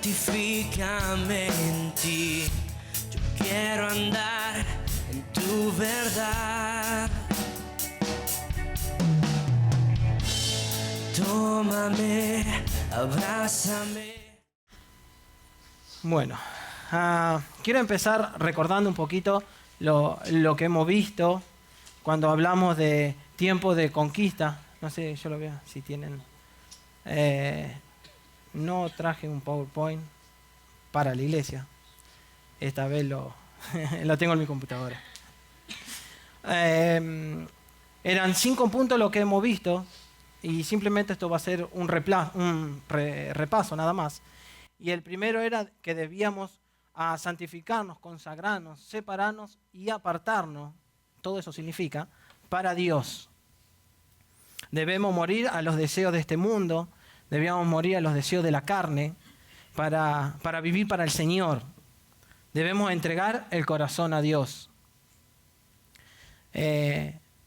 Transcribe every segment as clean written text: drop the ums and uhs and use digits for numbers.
santifícame en ti. Yo quiero andar en tu verdad. Tómame, abrázame. Bueno, quiero empezar recordando un poquito lo que hemos visto cuando hablamos de tiempo de conquista. No sé, yo lo veo, si tienen... no traje un PowerPoint para la iglesia. Esta vez lo tengo en mi computadora. Eran 5 puntos lo que hemos visto y simplemente esto va a ser un repaso nada más. Y el primero era que debíamos santificarnos, consagrarnos, separarnos y apartarnos. Todo eso significa para Dios. Debemos morir a los deseos de este mundo, debíamos morir a los deseos de la carne para vivir para el Señor. Debemos entregar el corazón a Dios.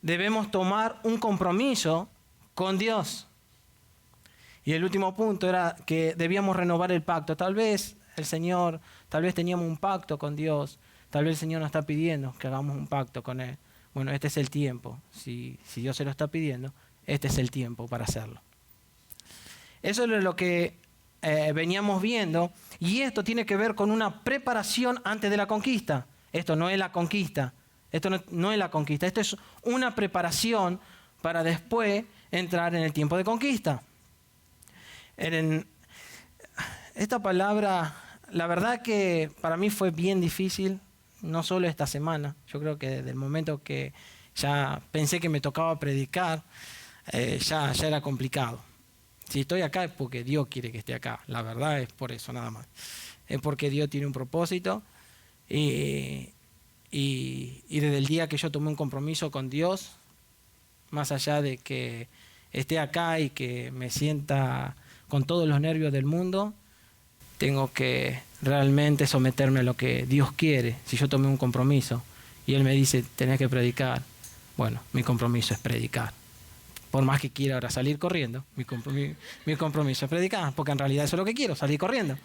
Debemos tomar un compromiso con Dios. Y el último punto era que debíamos renovar el pacto. Tal vez teníamos un pacto con Dios, tal vez el Señor nos está pidiendo que hagamos un pacto con Él. Bueno, este es el tiempo. Si Dios se lo está pidiendo, este es el tiempo para hacerlo. Eso es lo que veníamos viendo, y esto tiene que ver con una preparación antes de la conquista. Esto no es la conquista, esto no es la conquista, esto es una preparación para después entrar en el tiempo de conquista. Esta palabra, la verdad que para mí fue bien difícil, no solo esta semana. Yo creo que desde el momento que ya pensé que me tocaba predicar, ya era complicado. Si estoy acá es porque Dios quiere que esté acá. La verdad es por eso nada más. Es porque Dios tiene un propósito y desde el día que yo tomé un compromiso con Dios, más allá de que esté acá y que me sienta con todos los nervios del mundo, tengo que realmente someterme a lo que Dios quiere. Si yo tomé un compromiso y Él me dice, tenés que predicar, bueno, mi compromiso es predicar. Por más que quiera ahora salir corriendo, mi compromiso es predicar, porque en realidad eso es lo que quiero, salir corriendo.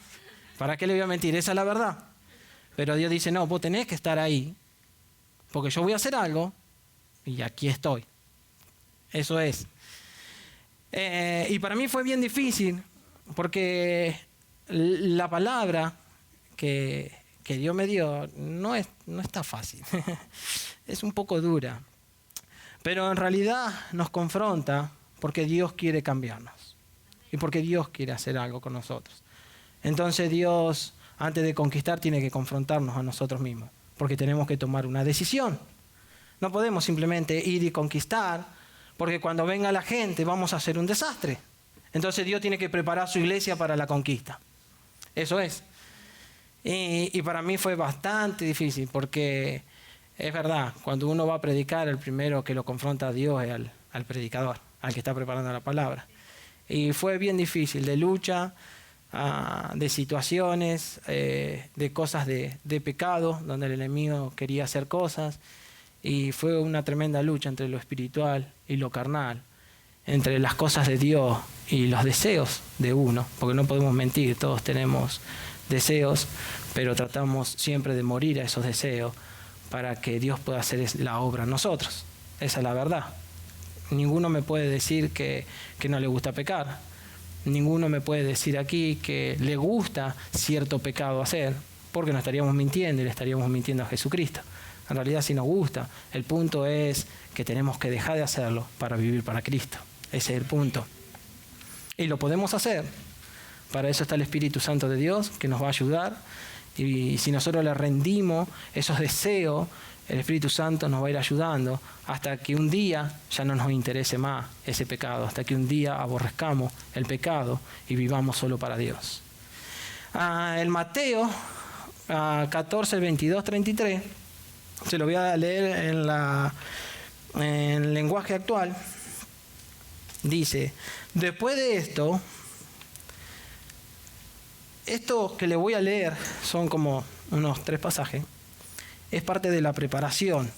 ¿Para qué le voy a mentir? Esa es la verdad. Pero Dios dice, no, vos tenés que estar ahí, porque yo voy a hacer algo y aquí estoy. Eso es. Y para mí fue bien difícil, porque la palabra que Dios me dio no está fácil. Es un poco dura. Pero en realidad nos confronta porque Dios quiere cambiarnos y porque Dios quiere hacer algo con nosotros. Entonces Dios, antes de conquistar, tiene que confrontarnos a nosotros mismos, porque tenemos que tomar una decisión. No podemos simplemente ir y conquistar, porque cuando venga la gente vamos a hacer un desastre. Entonces Dios tiene que preparar su iglesia para la conquista. Eso es. Y para mí fue bastante difícil, porque es verdad, cuando uno va a predicar, el primero que lo confronta a Dios es al predicador, al que está preparando la palabra. Y fue bien difícil, de lucha, de situaciones, de cosas de pecado, donde el enemigo quería hacer cosas. Y fue una tremenda lucha entre lo espiritual y lo carnal, entre las cosas de Dios y los deseos de uno, porque no podemos mentir, todos tenemos deseos, pero tratamos siempre de morir a esos deseos para que Dios pueda hacer la obra en nosotros. Esa es la verdad. Ninguno me puede decir que no le gusta pecar. Ninguno me puede decir aquí que le gusta cierto pecado hacer, porque nos estaríamos mintiendo y le estaríamos mintiendo a Jesucristo. En realidad sí nos gusta. El punto es que tenemos que dejar de hacerlo para vivir para Cristo. Ese es el punto. Y lo podemos hacer. Para eso está el Espíritu Santo de Dios, que nos va a ayudar. Y si nosotros le rendimos esos deseos, el Espíritu Santo nos va a ir ayudando hasta que un día ya no nos interese más ese pecado, hasta que un día aborrezcamos el pecado y vivamos solo para Dios. El Mateo 14, 22, 33, se lo voy a leer en el lenguaje actual. Dice, después de esto que le voy a leer son como unos 3 pasajes, es parte de la preparación.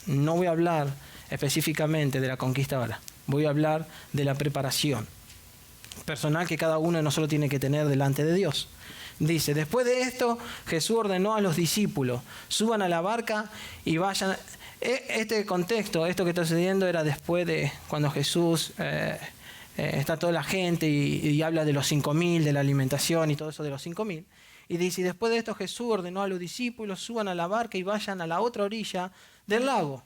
No voy a hablar específicamente de la conquista ahora, voy a hablar de la preparación. personal que cada uno de nosotros tiene que tener delante de Dios. Dice, después de esto, Jesús ordenó a los discípulos, suban a la barca y vayan. Este contexto, esto que está sucediendo era después de cuando Jesús, está toda la gente y habla de los 5.000, de la alimentación y todo eso de los 5.000. Y dice, y después de esto Jesús ordenó a los discípulos, suban a la barca y vayan a la otra orilla del lago.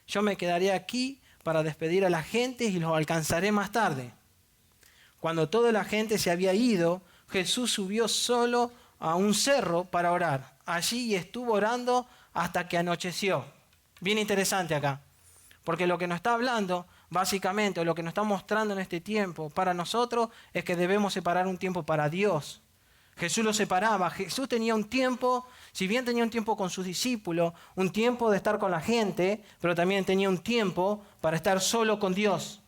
Yo me quedaré aquí para despedir a la gente y los alcanzaré más tarde. Cuando toda la gente se había ido, Jesús subió solo a un cerro para orar. Allí estuvo orando hasta que anocheció. Bien interesante acá, porque lo que nos está hablando, básicamente, o lo que nos está mostrando en este tiempo para nosotros, es que debemos separar un tiempo para Dios. Jesús lo separaba. Jesús tenía un tiempo, si bien tenía un tiempo con sus discípulos, un tiempo de estar con la gente, pero también tenía un tiempo para estar solo con Dios,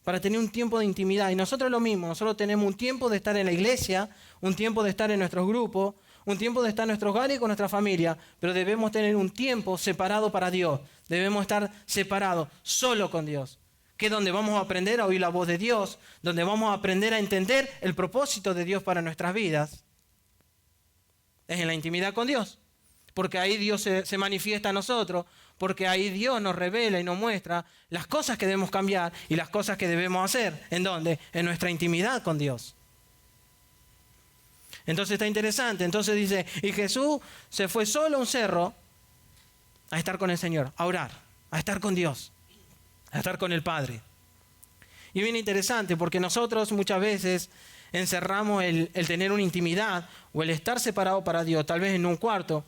para tener un tiempo de intimidad. Y nosotros lo mismo, nosotros tenemos un tiempo de estar en la iglesia, un tiempo de estar en nuestros grupos, un tiempo de estar en nuestros hogares y con nuestra familia, pero debemos tener un tiempo separado para Dios. Debemos estar separados, solo con Dios, que es donde vamos a aprender a oír la voz de Dios, donde vamos a aprender a entender el propósito de Dios para nuestras vidas. Es en la intimidad con Dios, porque ahí Dios se manifiesta a nosotros, porque ahí Dios nos revela y nos muestra las cosas que debemos cambiar y las cosas que debemos hacer. ¿En dónde? En nuestra intimidad con Dios. Entonces está interesante. Entonces dice, y Jesús se fue solo a un cerro a estar con el Señor, a orar, a estar con Dios, a estar con el Padre. Y bien interesante, porque nosotros muchas veces encerramos el tener una intimidad o el estar separado para Dios, tal vez en un cuarto.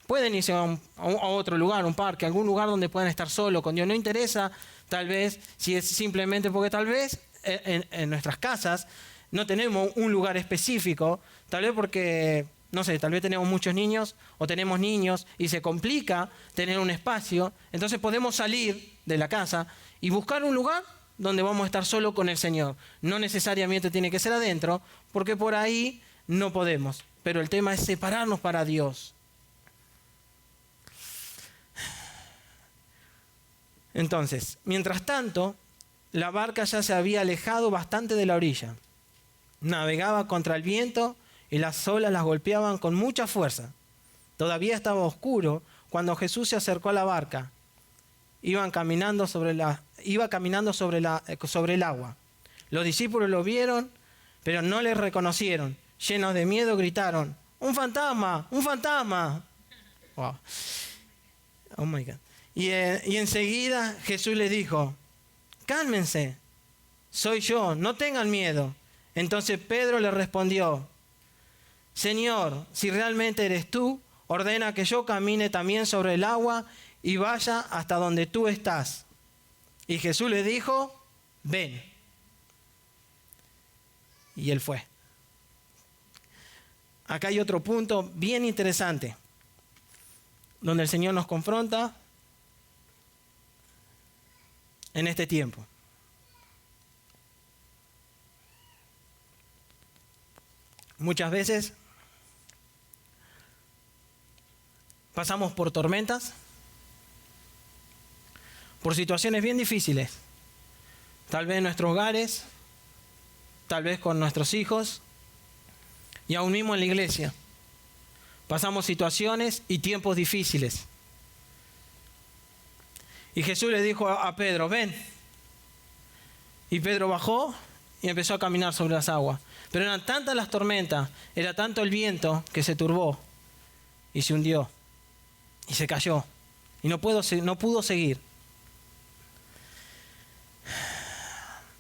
Pueden irse a otro lugar, un parque, algún lugar donde puedan estar solo con Dios. No interesa, tal vez, si es simplemente porque tal vez en nuestras casas no tenemos un lugar específico, tal vez porque, no sé, tal vez tenemos muchos niños o tenemos niños y se complica tener un espacio. Entonces podemos salir de la casa y buscar un lugar donde vamos a estar solo con el Señor. No necesariamente tiene que ser adentro, porque por ahí no podemos. Pero el tema es separarnos para Dios. Entonces, mientras tanto, la barca ya se había alejado bastante de la orilla. Navegaba contra el viento y las olas las golpeaban con mucha fuerza. Todavía estaba oscuro cuando Jesús se acercó a la barca. Iba caminando sobre el agua. Los discípulos lo vieron, pero no le reconocieron. Llenos de miedo gritaron, ¡un fantasma! ¡Un fantasma! Wow. Oh my God. Y enseguida Jesús les dijo, cálmense, soy yo, no tengan miedo. Entonces Pedro le respondió, Señor, si realmente eres tú, ordena que yo camine también sobre el agua y vaya hasta donde tú estás. Y Jesús le dijo, ven. Y él fue. Acá hay otro punto bien interesante, donde el Señor nos confronta en este tiempo. Muchas veces pasamos por tormentas, por situaciones bien difíciles, tal vez en nuestros hogares, tal vez con nuestros hijos y aún mismo en la iglesia. Pasamos situaciones y tiempos difíciles. Y Jesús le dijo a Pedro, ven. Y Pedro bajó y empezó a caminar sobre las aguas. Pero eran tantas las tormentas, era tanto el viento que se turbó y se hundió y se cayó y no pudo seguir.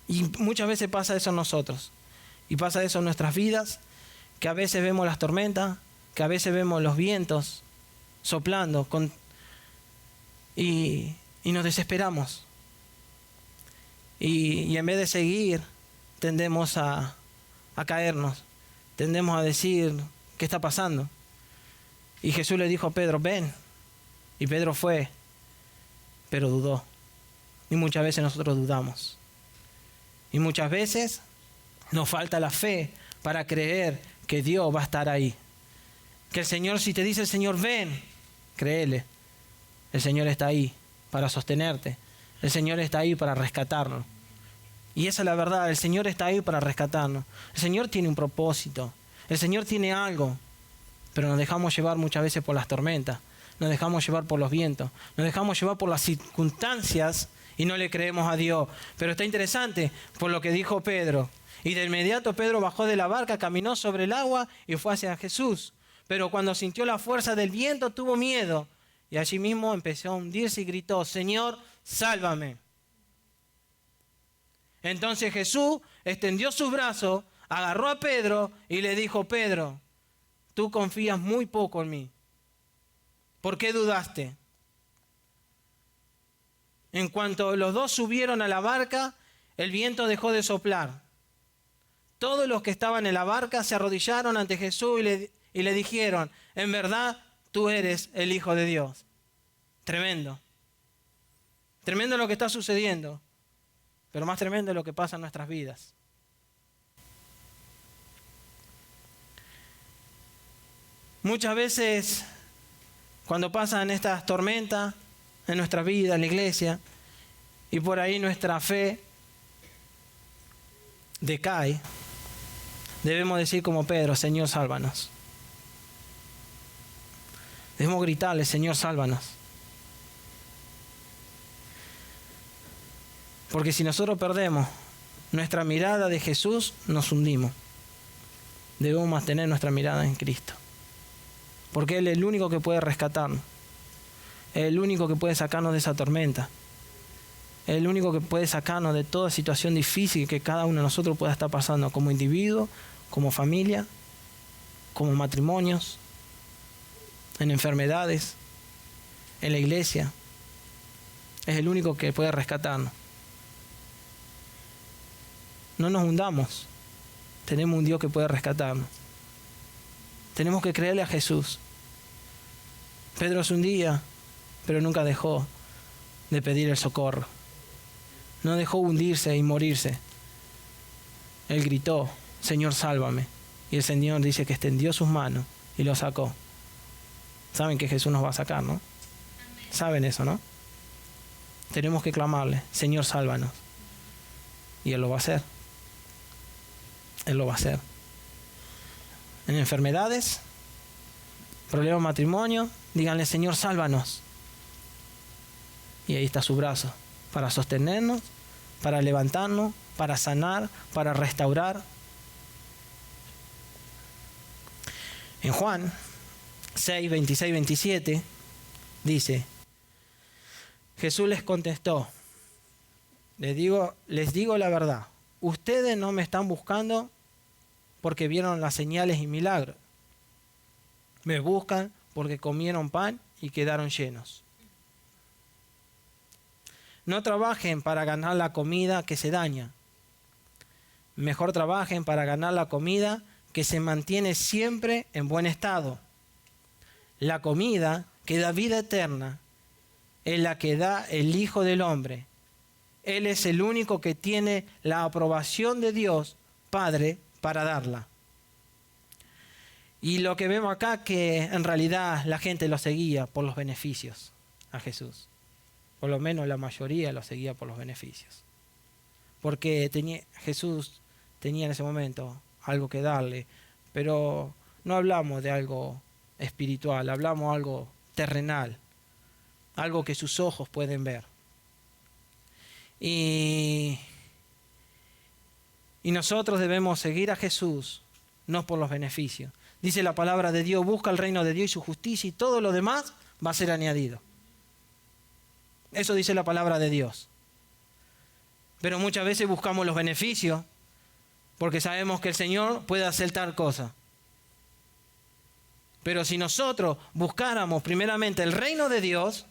Y muchas veces pasa eso en nosotros y pasa eso en nuestras vidas, que a veces vemos las tormentas, que a veces vemos los vientos soplando y nos desesperamos. Y en vez de seguir, tendemos a caernos, tendemos a decir, ¿qué está pasando? Y Jesús le dijo a Pedro, ven. Y Pedro fue, pero dudó. Y muchas veces nosotros dudamos. Y muchas veces nos falta la fe para creer que Dios va a estar ahí. Que el Señor, si te dice el Señor, ven, créele. El Señor está ahí para sostenerte. El Señor está ahí para rescatarnos. Y esa es la verdad, el Señor está ahí para rescatarnos. El Señor tiene un propósito, el Señor tiene algo, pero nos dejamos llevar muchas veces por las tormentas, nos dejamos llevar por los vientos, nos dejamos llevar por las circunstancias y no le creemos a Dios. Pero está interesante por lo que dijo Pedro. Y de inmediato Pedro bajó de la barca, caminó sobre el agua y fue hacia Jesús. Pero cuando sintió la fuerza del viento tuvo miedo y allí mismo empezó a hundirse y gritó: Señor, sálvame. Entonces Jesús extendió sus brazos, agarró a Pedro y le dijo: Pedro, tú confías muy poco en mí. ¿Por qué dudaste? En cuanto los dos subieron a la barca, el viento dejó de soplar. Todos los que estaban en la barca se arrodillaron ante Jesús y le dijeron: en verdad, tú eres el Hijo de Dios. Tremendo. Tremendo lo que está sucediendo. Pero más tremendo es lo que pasa en nuestras vidas. Muchas veces, cuando pasan estas tormentas en nuestra vida, en la iglesia, y por ahí nuestra fe decae, debemos decir como Pedro: Señor, sálvanos. Debemos gritarle: Señor, sálvanos. Porque si nosotros perdemos nuestra mirada de Jesús, nos hundimos. Debemos mantener nuestra mirada en Cristo. Porque Él es el único que puede rescatarnos. Es el único que puede sacarnos de esa tormenta. Es el único que puede sacarnos de toda situación difícil que cada uno de nosotros pueda estar pasando, como individuo, como familia, como matrimonios, en enfermedades, en la iglesia. Es el único que puede rescatarnos. No nos hundamos. Tenemos un Dios que puede rescatarnos. Tenemos que creerle a Jesús. Pedro se hundía, pero nunca dejó de pedir el socorro. No dejó hundirse y morirse. Él gritó: Señor, sálvame. Y el Señor dice que extendió sus manos y lo sacó. Saben que Jesús nos va a sacar, ¿no? Saben eso, ¿no? Tenemos que clamarle: Señor, sálvanos. Y Él lo va a hacer. Él lo va a hacer. En enfermedades, problemas de matrimonio, díganle: Señor, sálvanos. Y ahí está su brazo para sostenernos, para levantarnos, para sanar, para restaurar. En Juan 6, 26, 27 dice: Jesús les contestó: les digo la verdad, ustedes no me están buscando porque vieron las señales y milagros. Me buscan porque comieron pan y quedaron llenos. No trabajen para ganar la comida que se daña. Mejor trabajen para ganar la comida que se mantiene siempre en buen estado. La comida que da vida eterna es la que da el Hijo del Hombre. Él es el único que tiene la aprobación de Dios Padre para darla. Y lo que vemos acá, que en realidad la gente lo seguía por los beneficios a Jesús. Por lo menos la mayoría lo seguía por los beneficios. Porque Jesús tenía en ese momento algo que darle, pero no hablamos de algo espiritual, hablamos de algo terrenal, algo que sus ojos pueden ver. Y nosotros debemos seguir a Jesús, no por los beneficios. Dice la palabra de Dios: busca el reino de Dios y su justicia, y todo lo demás va a ser añadido. Eso dice la palabra de Dios. Pero muchas veces buscamos los beneficios porque sabemos que el Señor puede hacer tal cosa. Pero si nosotros buscáramos primeramente el reino de Dios,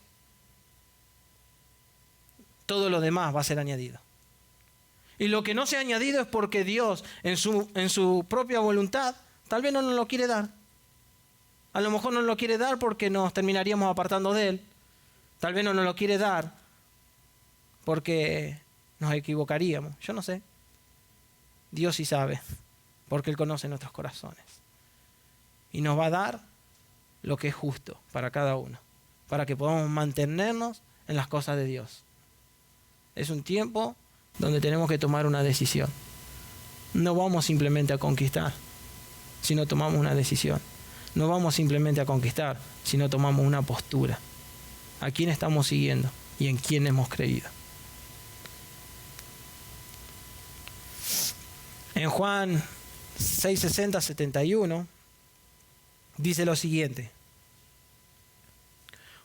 todo lo demás va a ser añadido. Y lo que no se ha añadido es porque Dios, en su propia voluntad, tal vez no nos lo quiere dar. A lo mejor no nos lo quiere dar porque nos terminaríamos apartando de Él. Tal vez no nos lo quiere dar porque nos equivocaríamos. Yo no sé. Dios sí sabe, porque Él conoce nuestros corazones. Y nos va a dar lo que es justo para cada uno, para que podamos mantenernos en las cosas de Dios. Es un tiempo donde tenemos que tomar una decisión. No vamos simplemente a conquistar, sino tomamos una decisión. No vamos simplemente a conquistar, sino tomamos una postura. ¿A quién estamos siguiendo y en quién hemos creído? En Juan 6:60-71 dice lo siguiente: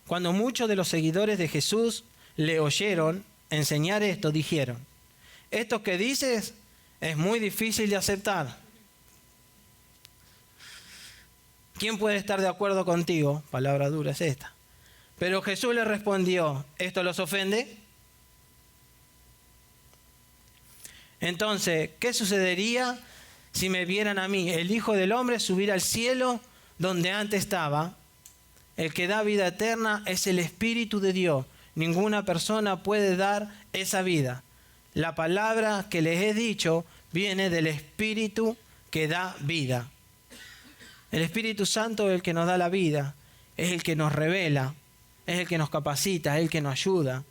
cuando muchos de los seguidores de Jesús le oyeron enseñar esto, dijeron: esto que dices es muy difícil de aceptar. ¿Quién puede estar de acuerdo contigo? Palabra dura es esta. Pero Jesús le respondió: ¿esto los ofende? Entonces, ¿qué sucedería si me vieran a mí, el Hijo del Hombre, subir al cielo donde antes estaba? El que da vida eterna es el Espíritu de Dios. Ninguna persona puede dar esa vida. La palabra que les he dicho viene del Espíritu que da vida. El Espíritu Santo es el que nos da la vida, es el que nos revela, es el que nos capacita, es el que nos ayuda,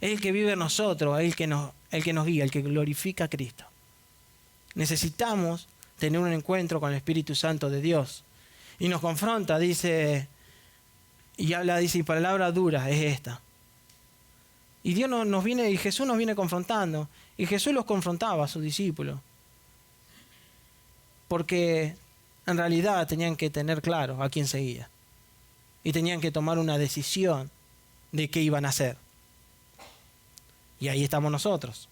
es el que vive en nosotros, es el que nos guía, el que glorifica a Cristo. Necesitamos tener un encuentro con el Espíritu Santo de Dios. Y nos confronta, dice, y palabra dura es esta. Y Dios nos viene, y Jesús nos viene confrontando. Y Jesús los confrontaba a sus discípulos. Porque en realidad tenían que tener claro a quién seguía. Y tenían que tomar una decisión de qué iban a hacer. Y ahí estamos nosotros.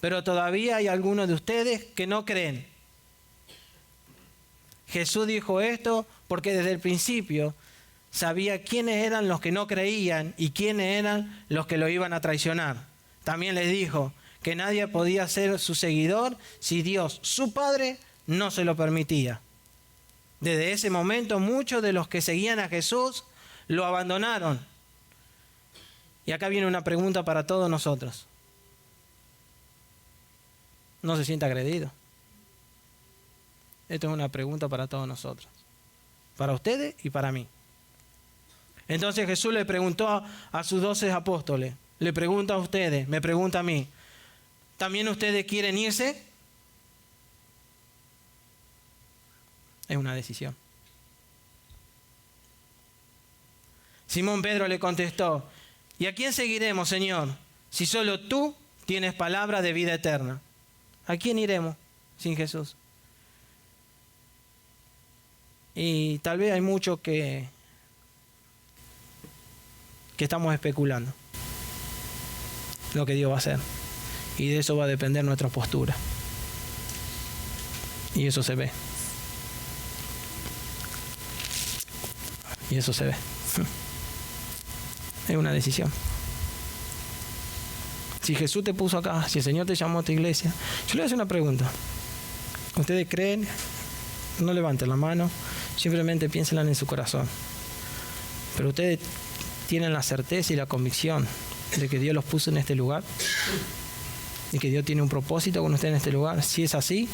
Pero todavía hay algunos de ustedes que no creen. Jesús dijo esto porque desde el principio sabía quiénes eran los que no creían y quiénes eran los que lo iban a traicionar. También les dijo que nadie podía ser su seguidor si Dios, su Padre, no se lo permitía. Desde ese momento muchos de los que seguían a Jesús lo abandonaron. Y acá viene una pregunta para todos nosotros. ¿No se siente agredido? Esto es una pregunta para todos nosotros. Para ustedes y para mí. Entonces Jesús le preguntó a sus 12 apóstoles, le pregunta a ustedes, me pregunta a mí, ¿también ustedes quieren irse? Es una decisión. Simón Pedro le contestó: ¿y a quién seguiremos, Señor? Si solo tú tienes palabra de vida eterna. ¿A quién iremos sin Jesús? Y tal vez hay muchos que estamos especulando lo que Dios va a hacer. Y de eso va a depender nuestra postura. Y eso se ve. Y eso se ve. Es una decisión. Si Jesús te puso acá, si el Señor te llamó a esta iglesia, yo le voy a hacer una pregunta. ¿Ustedes creen? No levanten la mano, simplemente piénsenla en su corazón. Pero ustedes tienen la certeza y la convicción de que Dios los puso en este lugar y que Dios tiene un propósito con ustedes en este lugar. Si es así,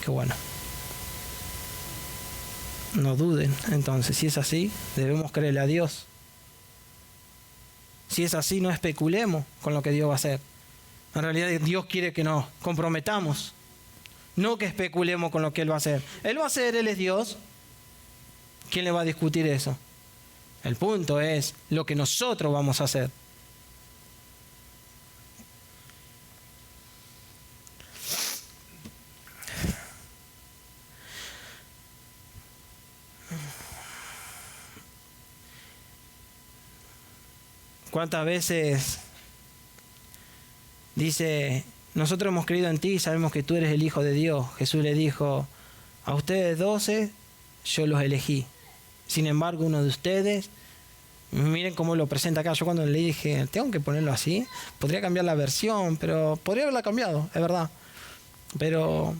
qué bueno. No duden, entonces, si es así, debemos creerle a Dios. Si es así, no especulemos con lo que Dios va a hacer. En realidad Dios quiere que nos comprometamos, no que especulemos con lo que Él va a hacer. Él va a hacer, Él es Dios. ¿Quién le va a discutir eso? El punto es lo que nosotros vamos a hacer. ¿Cuántas veces dice, nosotros hemos creído en ti y sabemos que tú eres el Hijo de Dios? Jesús le dijo, a ustedes 12 yo los elegí. Sin embargo, uno de ustedes, miren cómo lo presenta acá. Yo cuando le dije, tengo que ponerlo así, podría cambiar la versión, pero podría haberla cambiado, es verdad. Pero,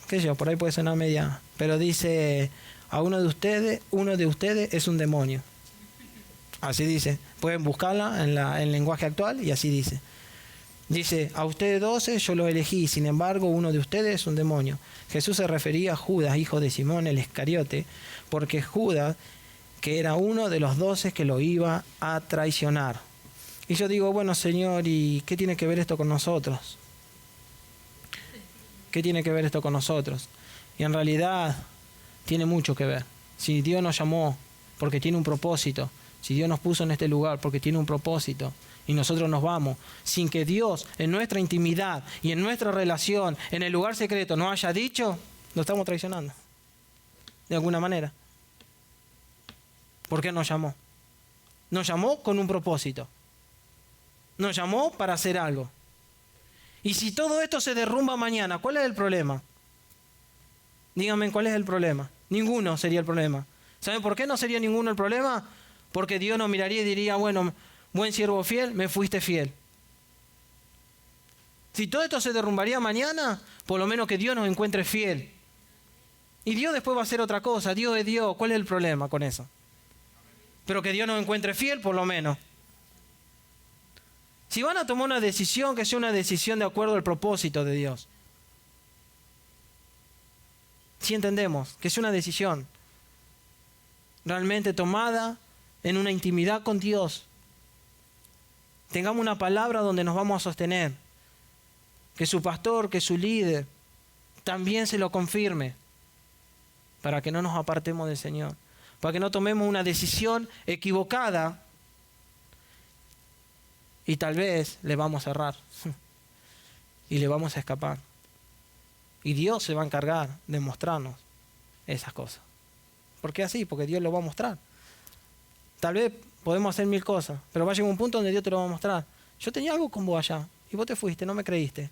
qué sé yo, por ahí puede sonar media. Pero dice, a uno de ustedes es un demonio. Así dice. Pueden buscarla en el lenguaje actual y así dice. Dice, a ustedes 12 yo los elegí, sin embargo uno de ustedes es un demonio. Jesús se refería a Judas, hijo de Simón el Iscariote, porque Judas, que era uno de los 12 que lo iba a traicionar. Y yo digo, bueno, Señor, ¿y qué tiene que ver esto con nosotros? ¿Qué tiene que ver esto con nosotros? Y en realidad tiene mucho que ver. Si Dios nos llamó porque tiene un propósito, si Dios nos puso en este lugar porque tiene un propósito, y nosotros nos vamos sin que Dios en nuestra intimidad y en nuestra relación, en el lugar secreto, nos haya dicho, lo estamos traicionando. De alguna manera. ¿Por qué nos llamó? Nos llamó con un propósito. Nos llamó para hacer algo. Y si todo esto se derrumba mañana, ¿cuál es el problema? Díganme, ¿cuál es el problema? Ninguno sería el problema. ¿Saben por qué no sería ninguno el problema? Porque Dios nos miraría y diría, bueno, buen siervo fiel, me fuiste fiel. Si todo esto se derrumbaría mañana, por lo menos que Dios nos encuentre fiel. Y Dios después va a hacer otra cosa. Dios es Dios. ¿Cuál es el problema con eso? Pero que Dios nos encuentre fiel, por lo menos. Si van a tomar una decisión, que sea una decisión de acuerdo al propósito de Dios. Si entendemos que es una decisión realmente tomada en una intimidad con Dios. Tengamos una palabra donde nos vamos a sostener. Que su pastor, que su líder, también se lo confirme. Para que no nos apartemos del Señor. Para que no tomemos una decisión equivocada. Y tal vez le vamos a errar. Y le vamos a escapar. Y Dios se va a encargar de mostrarnos esas cosas. ¿Por qué así? Porque Dios lo va a mostrar. Tal vez podemos hacer 1000 cosas, pero va a llegar un punto donde Dios te lo va a mostrar. Yo tenía algo con vos allá, y vos te fuiste, no me creíste.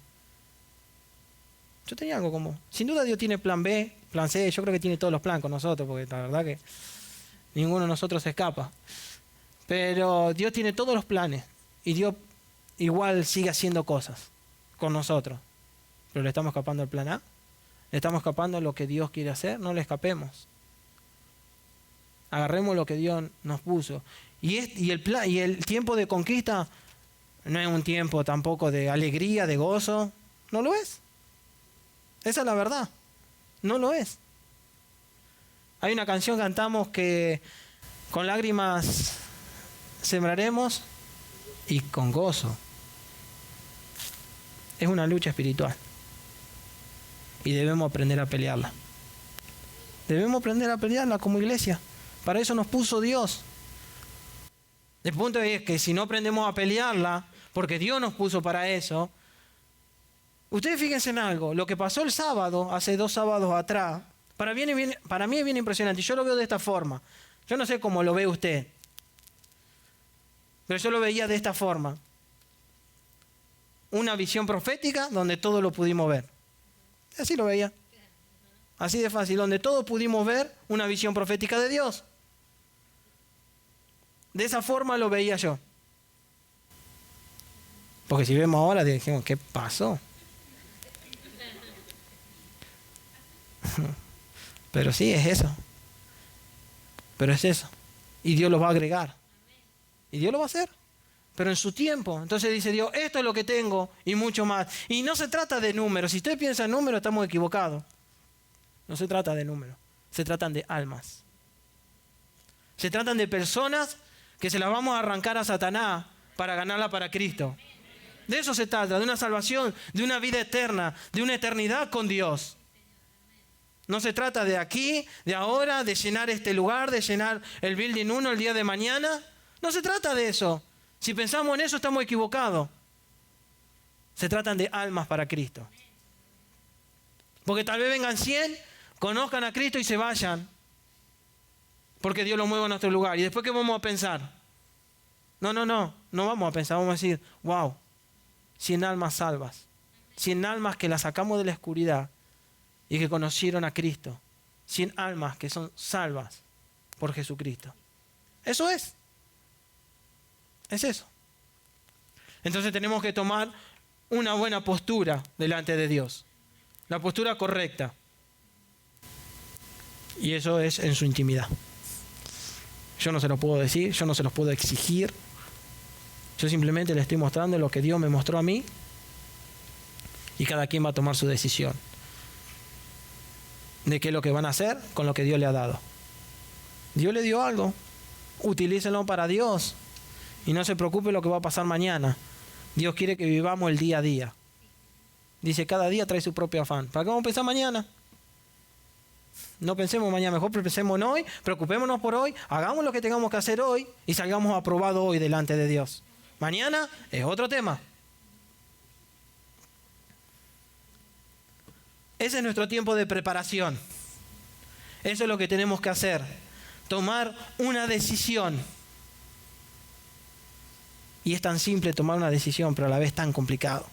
Yo tenía algo con vos. Sin duda Dios tiene plan B, plan C, yo creo que tiene todos los planes con nosotros, porque la verdad que ninguno de nosotros se escapa. Pero Dios tiene todos los planes, y Dios igual sigue haciendo cosas con nosotros. Pero le estamos escapando al plan A, le estamos escapando a lo que Dios quiere hacer, no le escapemos. Agarremos lo que Dios nos puso. Y el tiempo de conquista no es un tiempo tampoco de alegría, de gozo. No lo es. Esa es la verdad. No lo es. Hay una canción que cantamos que con lágrimas sembraremos y con gozo. Es una lucha espiritual. Y debemos aprender a pelearla. Debemos aprender a pelearla como iglesia. Para eso nos puso Dios. El punto es que si no aprendemos a pelearla, porque Dios nos puso para eso, ustedes fíjense en algo, lo que pasó el sábado, hace 2 sábados atrás, para mí es bien impresionante, y yo lo veo de esta forma. Yo no sé cómo lo ve usted, pero yo lo veía de esta forma. Una visión profética donde todo lo pudimos ver. Así lo veía. Así de fácil, donde todos pudimos ver una visión profética de Dios. De esa forma lo veía yo. Porque si vemos ahora, dijimos, ¿qué pasó? Pero sí, es eso. Pero es eso. Y Dios lo va a agregar. Y Dios lo va a hacer. Pero en su tiempo. Entonces dice Dios, esto es lo que tengo y mucho más. Y no se trata de números. Si usted piensa en números, estamos equivocados. No se trata de números. Se tratan de almas. Se tratan de personas que se las vamos a arrancar a Satanás para ganarla para Cristo. De eso se trata, de una salvación, de una vida eterna, de una eternidad con Dios. No se trata de aquí, de ahora, de llenar este lugar, de llenar el Building 1 el día de mañana. No se trata de eso. Si pensamos en eso, estamos equivocados. Se tratan de almas para Cristo. Porque tal vez vengan 100, conozcan a Cristo y se vayan. Porque Dios lo mueve a nuestro lugar. ¿Y después qué vamos a pensar? No vamos a pensar, vamos a decir, wow, 100 almas salvas. 100 almas que las sacamos de la oscuridad y que conocieron a Cristo. 100 almas que son salvas por Jesucristo. Eso es. Es eso. Entonces tenemos que tomar una buena postura delante de Dios. La postura correcta. Y eso es en su intimidad. Yo no se lo puedo decir, yo no se los puedo exigir. Yo simplemente le estoy mostrando lo que Dios me mostró a mí. Y cada quien va a tomar su decisión. De qué es lo que van a hacer con lo que Dios le ha dado. Dios le dio algo. Utilícenlo para Dios. Y no se preocupe lo que va a pasar mañana. Dios quiere que vivamos el día a día. Dice, cada día trae su propio afán. ¿Para qué vamos a pensar mañana? No pensemos mañana, mejor pensemos en hoy, preocupémonos por hoy, hagamos lo que tengamos que hacer hoy y salgamos aprobados hoy delante de Dios. Mañana es otro tema. Ese es nuestro tiempo de preparación. Eso es lo que tenemos que hacer. Tomar una decisión. Y es tan simple tomar una decisión, pero a la vez tan complicado.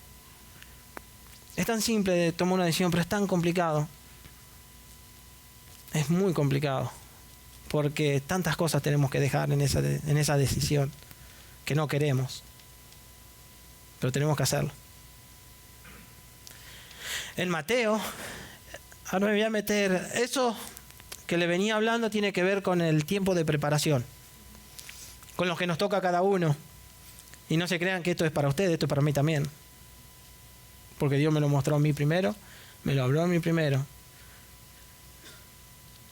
Es tan simple tomar una decisión, pero es tan complicado. Es muy complicado. Porque tantas cosas tenemos que dejar en esa decisión que no queremos. Pero tenemos que hacerlo. En Mateo, ahora me voy a meter, eso que le venía hablando tiene que ver con el tiempo de preparación, con lo que nos toca a cada uno. Y no se crean que esto es para ustedes, esto es para mí también. Porque Dios me lo mostró a mí primero, me lo habló a mí primero.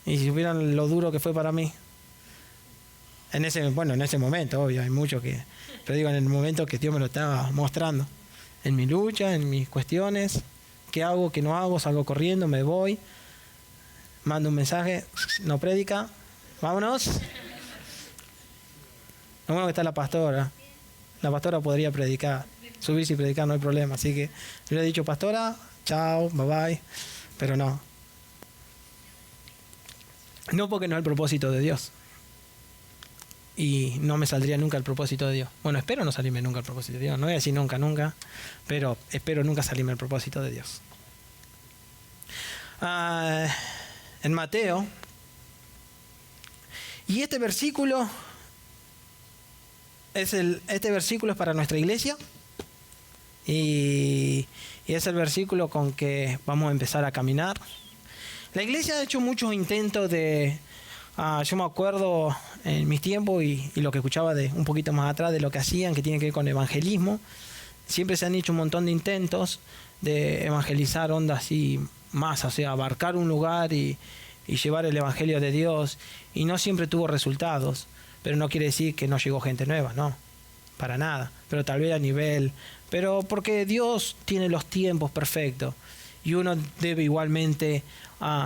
Y si supieran lo duro que fue para mí, en ese momento, obvio, hay mucho que, pero digo, en el momento que Dios me lo estaba mostrando, en mi lucha, en mis cuestiones, qué hago, qué no hago, salgo corriendo, me voy, mando un mensaje, no predica, vámonos. Lo bueno que está la pastora podría predicar, subirse y predicar, no hay problema, así que yo le he dicho, pastora, chao, bye bye, pero no. No, porque no es el propósito de Dios. Y no me saldría nunca el propósito de Dios. Bueno, espero no salirme nunca el propósito de Dios. No voy a decir nunca, nunca, pero espero nunca salirme el propósito de Dios. En Mateo, y este versículo es para nuestra iglesia, y es el versículo con que vamos a empezar a caminar. La iglesia ha hecho muchos intentos de, yo me acuerdo en mis tiempos y lo que escuchaba de un poquito más atrás de lo que hacían, que tiene que ver con evangelismo. Siempre se han hecho un montón de intentos de evangelizar ondas así más, o sea, abarcar un lugar y llevar el evangelio de Dios, y no siempre tuvo resultados, pero no quiere decir que no llegó gente nueva, no, para nada, pero tal vez a nivel, pero porque Dios tiene los tiempos perfectos. Y uno debe igualmente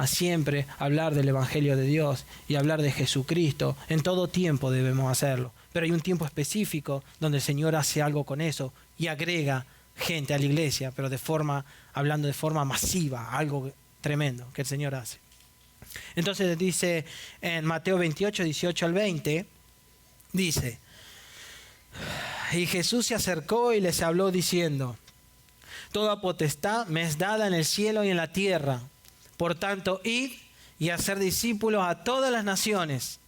siempre hablar del Evangelio de Dios y hablar de Jesucristo. En todo tiempo debemos hacerlo. Pero hay un tiempo específico donde el Señor hace algo con eso y agrega gente a la iglesia, pero hablando de forma masiva, algo tremendo que el Señor hace. Entonces dice en Mateo 28, 18 al 20, dice, y Jesús se acercó y les habló diciendo, toda potestad me es dada en el cielo y en la tierra. Por tanto, id y hacer discípulos a todas las naciones,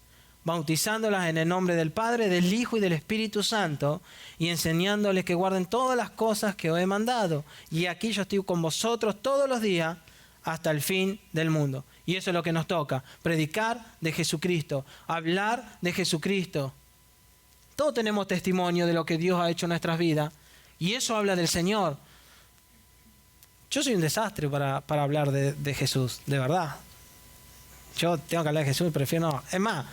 bautizándolas en el nombre del Padre, del Hijo y del Espíritu Santo, y enseñándoles que guarden todas las cosas que os he mandado. Y aquí yo estoy con vosotros todos los días hasta el fin del mundo. Y eso es lo que nos toca, predicar de Jesucristo, hablar de Jesucristo. Todos tenemos testimonio de lo que Dios ha hecho en nuestras vidas, y eso habla del Señor. Yo soy un desastre para hablar de Jesús, de verdad. Yo tengo que hablar de Jesús y prefiero no. Es más,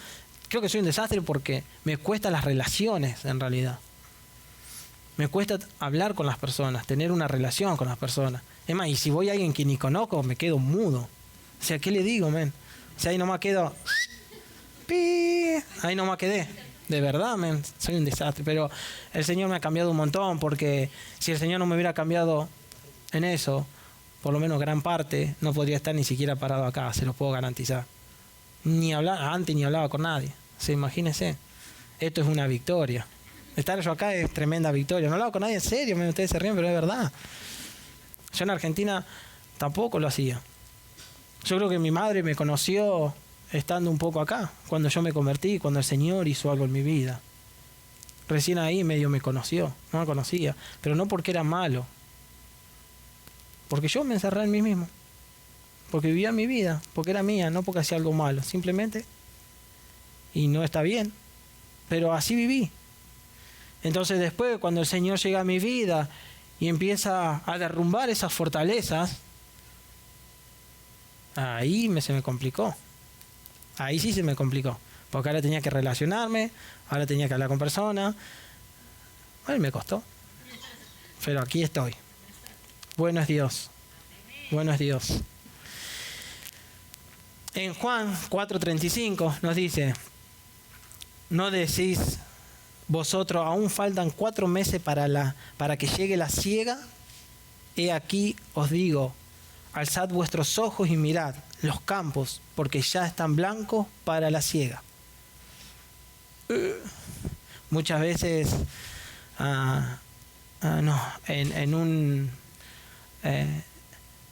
creo que soy un desastre porque me cuesta las relaciones en realidad. Me cuesta hablar con las personas, tener una relación con las personas. Es más, y si voy a alguien que ni conozco, me quedo mudo. O sea, ¿qué le digo, men? O sea, ahí nomás quedo... Ahí nomás quedé. De verdad, men, soy un desastre. Pero el Señor me ha cambiado un montón, porque si el Señor no me hubiera cambiado en eso, por lo menos gran parte, no podría estar ni siquiera parado acá, se lo puedo garantizar. Ni hablaba con nadie. O sea, imagínense, esto es una victoria. Estar yo acá es tremenda victoria. No hablaba con nadie, en serio, ustedes se ríen, pero es verdad. Yo en Argentina tampoco lo hacía. Yo creo que mi madre me conoció estando un poco acá, cuando yo me convertí, cuando el Señor hizo algo en mi vida. Recién ahí medio me conoció, no me conocía, pero no porque era malo. Porque yo me encerré en mí mismo. Porque vivía mi vida, porque era mía, no porque hacía algo malo. Simplemente, y no está bien, pero así viví. Entonces después, cuando el Señor llega a mi vida y empieza a derrumbar esas fortalezas, ahí se me complicó. Ahí sí se me complicó. Porque ahora tenía que relacionarme, ahora tenía que hablar con personas, Bueno, me costó. Pero aquí estoy. Bueno es Dios. Bueno es Dios. En Juan 4:35 nos dice, no decís vosotros, aún faltan 4 meses para que llegue la siega. He aquí os digo, alzad vuestros ojos y mirad los campos, porque ya están blancos para la siega. Muchas veces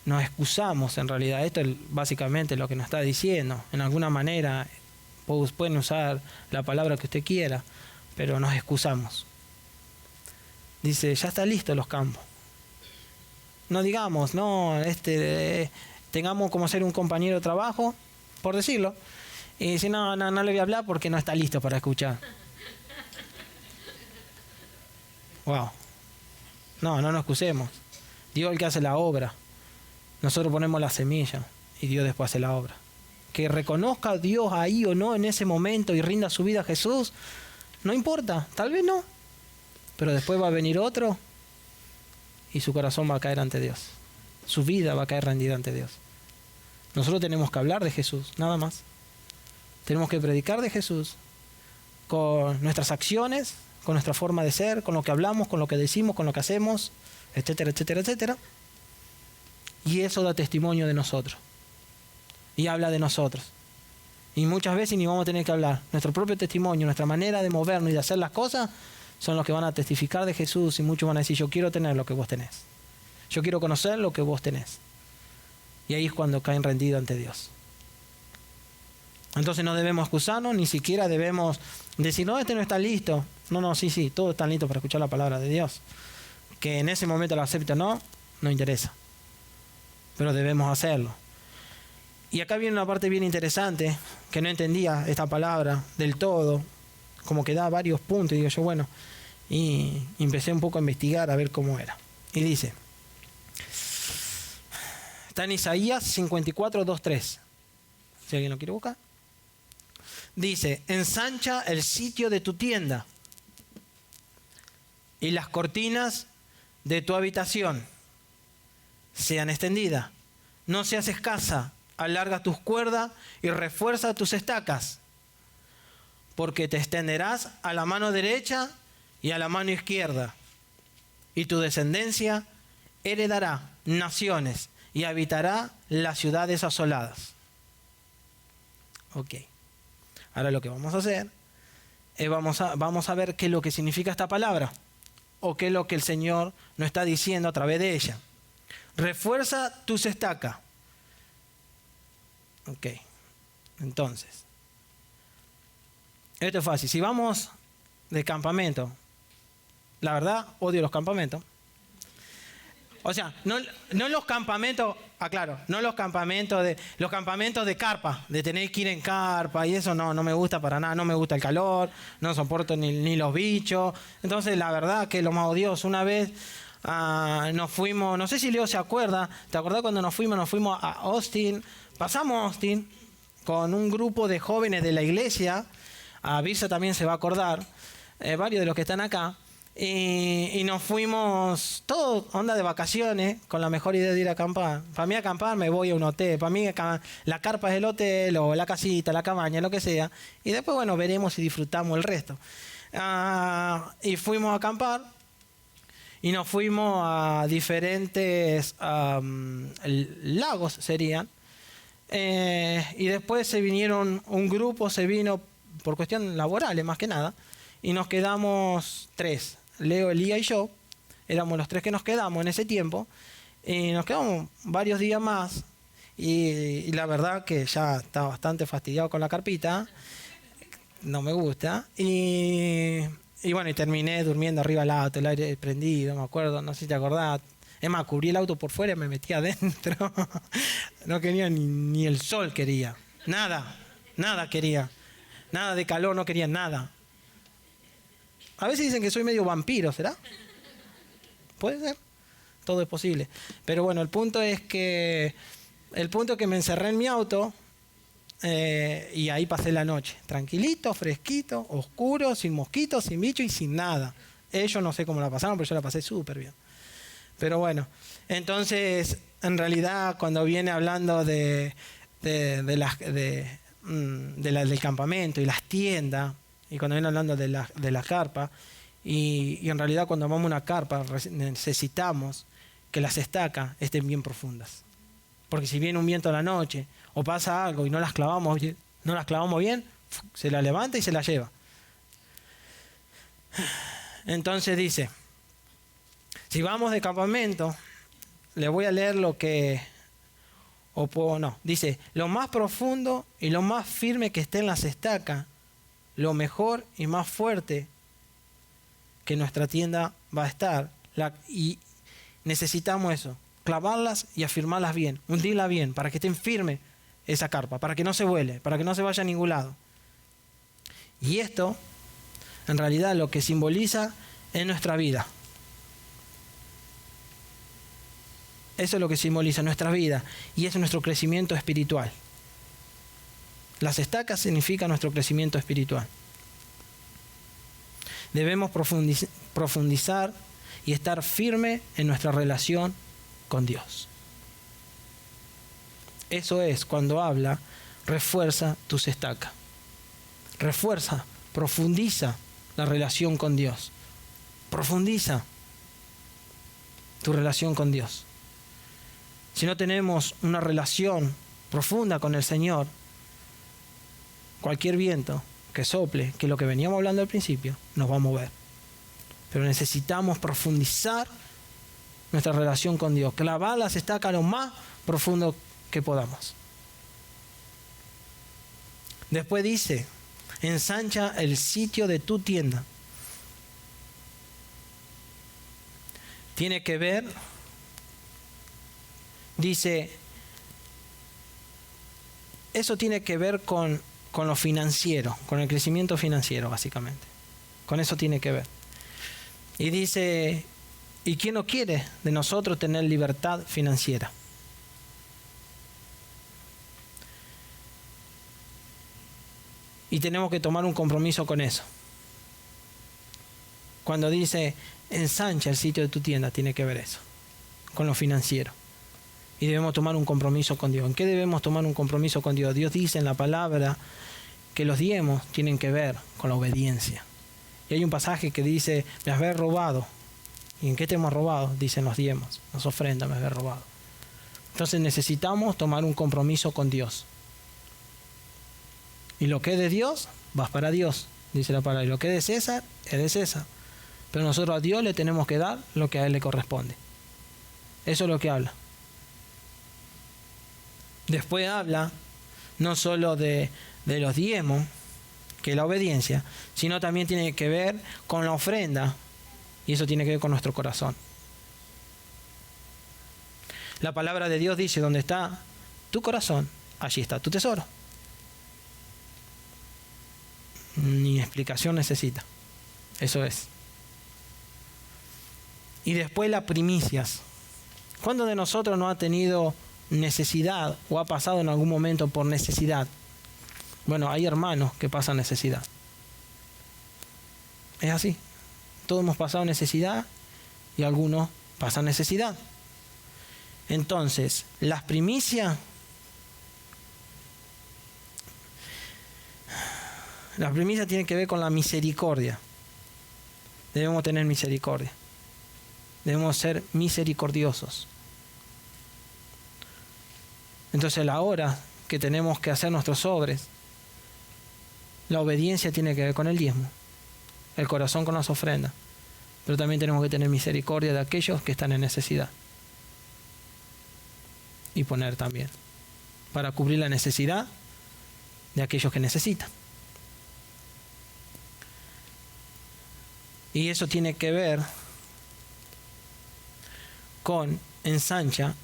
nos excusamos en realidad. Esto es básicamente lo que nos está diciendo. En alguna manera pueden usar la palabra que usted quiera, pero nos excusamos. Dice, ya está listo los campos. No digamos, tengamos como ser un compañero de trabajo, por decirlo, y decir, no le voy a hablar porque no está listo para escuchar. Wow. No nos excusemos. Dios es el que hace la obra. Nosotros ponemos la semilla y Dios después hace la obra. Que reconozca a Dios ahí o no en ese momento y rinda su vida a Jesús, no importa, tal vez no. Pero después va a venir otro y su corazón va a caer ante Dios. Su vida va a caer rendida ante Dios. Nosotros tenemos que hablar de Jesús, nada más. Tenemos que predicar de Jesús con nuestras acciones, con nuestra forma de ser, con lo que hablamos, con lo que decimos, con lo que hacemos, etcétera, etcétera, etcétera. Y eso da testimonio de nosotros. Y habla de nosotros. Y muchas veces ni vamos a tener que hablar. Nuestro propio testimonio, nuestra manera de movernos y de hacer las cosas son los que van a testificar de Jesús, y muchos van a decir, yo quiero tener lo que vos tenés. Yo quiero conocer lo que vos tenés. Y ahí es cuando caen rendidos ante Dios. Entonces no debemos excusarnos, ni siquiera debemos decir, no, este no está listo. No, sí, todos están listos para escuchar la palabra de Dios. Que en ese momento lo acepte o no interesa. Pero debemos hacerlo. Y acá viene una parte bien interesante, que no entendía esta palabra del todo, como que da varios puntos, y digo yo, bueno, y empecé un poco a investigar a ver cómo era. Y dice, está en Isaías 54, 2, 3. Si alguien lo quiere buscar. Dice, ensancha el sitio de tu tienda y las cortinas de tu habitación sean extendidas. No seas escasa, alarga tus cuerdas y refuerza tus estacas, porque te extenderás a la mano derecha y a la mano izquierda, y tu descendencia heredará naciones y habitará las ciudades asoladas. Ok. Ahora lo que vamos a hacer es vamos a ver qué es lo que significa esta palabra, o qué es lo que el Señor nos está diciendo a través de ella. Refuerza tus estacas. Ok. Entonces, esto es fácil. Si vamos de campamento, la verdad, odio los campamentos. O sea, no los campamentos, aclaro, no los campamentos de carpa, de tener que ir en carpa, y eso no me gusta para nada. No me gusta el calor, no soporto ni los bichos. Entonces, la verdad que lo más odioso, una vez nos fuimos, no sé si Leo se acuerda, ¿te acordás cuando nos fuimos a Austin? Pasamos a Austin con un grupo de jóvenes de la iglesia, a Virsa también se va a acordar, varios de los que están acá, y nos fuimos todos onda de vacaciones con la mejor idea de ir a acampar. Para mí acampar me voy a un hotel, para mí la carpa es el hotel o la casita, la cabaña, lo que sea, y después bueno, veremos si disfrutamos el resto. Y fuimos a acampar. Y nos fuimos a diferentes lagos, serían. Y después un grupo se vino por cuestiones laborales más que nada. Y nos quedamos 3, Leo, Elía y yo. Éramos los 3 que nos quedamos en ese tiempo. Y nos quedamos varios días más. Y la verdad que ya estaba bastante fastidiado con la carpita. No me gusta. Y bueno, y terminé durmiendo arriba del auto, el aire prendido, me acuerdo, no sé si te acordás. Es más, cubrí el auto por fuera y me metí adentro. No quería ni el sol quería. Nada quería. Nada de calor, no quería nada. A veces dicen que soy medio vampiro, ¿será? Puede ser. Todo es posible. Pero bueno, el punto es que me encerré en mi auto. Y ahí pasé la noche, tranquilito, fresquito, oscuro, sin mosquitos, sin bicho y sin nada. Ellos no sé cómo la pasaron, pero yo la pasé súper bien. Pero bueno, entonces, en realidad, cuando viene hablando del campamento y las tiendas, y cuando viene hablando de la carpa, y en realidad cuando vamos a una carpa necesitamos que las estacas estén bien profundas. Porque si viene un viento a la noche o pasa algo y no las clavamos bien, se la levanta y se la lleva. Entonces dice, si vamos de campamento, le voy a leer dice, lo más profundo y lo más firme que esté en las estacas, lo mejor y más fuerte que nuestra tienda va a estar. Y necesitamos eso, clavarlas y afirmarlas bien, hundirlas bien, para que estén firmes esa carpa, para que no se vuele, para que no se vaya a ningún lado. Y esto, en realidad, lo que simboliza es nuestra vida. Eso es lo que simboliza nuestra vida y es nuestro crecimiento espiritual. Las estacas significan nuestro crecimiento espiritual. Debemos profundizar y estar firme en nuestra relación con Dios. Eso es cuando habla, refuerza tus estacas. Refuerza, profundiza la relación con Dios. Profundiza tu relación con Dios. Si no tenemos una relación profunda con el Señor, cualquier viento que sople, que es lo que veníamos hablando al principio, nos va a mover. Pero necesitamos profundizar nuestra relación con Dios, clavar las estacas lo más profundo que podamos. Después dice, ensancha el sitio de tu tienda. Tiene que ver, dice, eso tiene que ver con lo financiero, con el crecimiento financiero, básicamente. Con eso tiene que ver. Y dice, ¿y quién no quiere de nosotros tener libertad financiera? Y tenemos que tomar un compromiso con eso. Cuando dice, ensancha el sitio de tu tienda, tiene que ver eso, con lo financiero. Y debemos tomar un compromiso con Dios. ¿En qué debemos tomar un compromiso con Dios? Dios dice en la palabra que los diezmos tienen que ver con la obediencia. Y hay un pasaje que dice, me habéis robado. ¿Y en qué te hemos robado? Dicen los diezmos, las ofrendas me habéis robado. Entonces necesitamos tomar un compromiso con Dios. Y lo que es de Dios, va para Dios, dice la palabra. Y lo que es de César, es de César. Pero nosotros a Dios le tenemos que dar lo que a Él le corresponde. Eso es lo que habla. Después habla no solo de los diezmos, que es la obediencia, sino también tiene que ver con la ofrenda, y eso tiene que ver con nuestro corazón. La palabra de Dios dice, donde está tu corazón, allí está tu tesoro. Ni explicación necesita. Eso es. Y después las primicias. ¿Cuándo de nosotros no ha tenido necesidad o ha pasado en algún momento por necesidad? Bueno, hay hermanos que pasan necesidad. Es así. Todos hemos pasado necesidad y algunos pasan necesidad. Entonces, las primicias tienen que ver con la misericordia. Debemos tener misericordia. Debemos ser misericordiosos. Entonces, a la hora que tenemos que hacer nuestros sobres, la obediencia tiene que ver con el diezmo, el corazón con las ofrendas, pero también tenemos que tener misericordia de aquellos que están en necesidad y poner también para cubrir la necesidad de aquellos que necesitan. Y eso tiene que ver con ensancha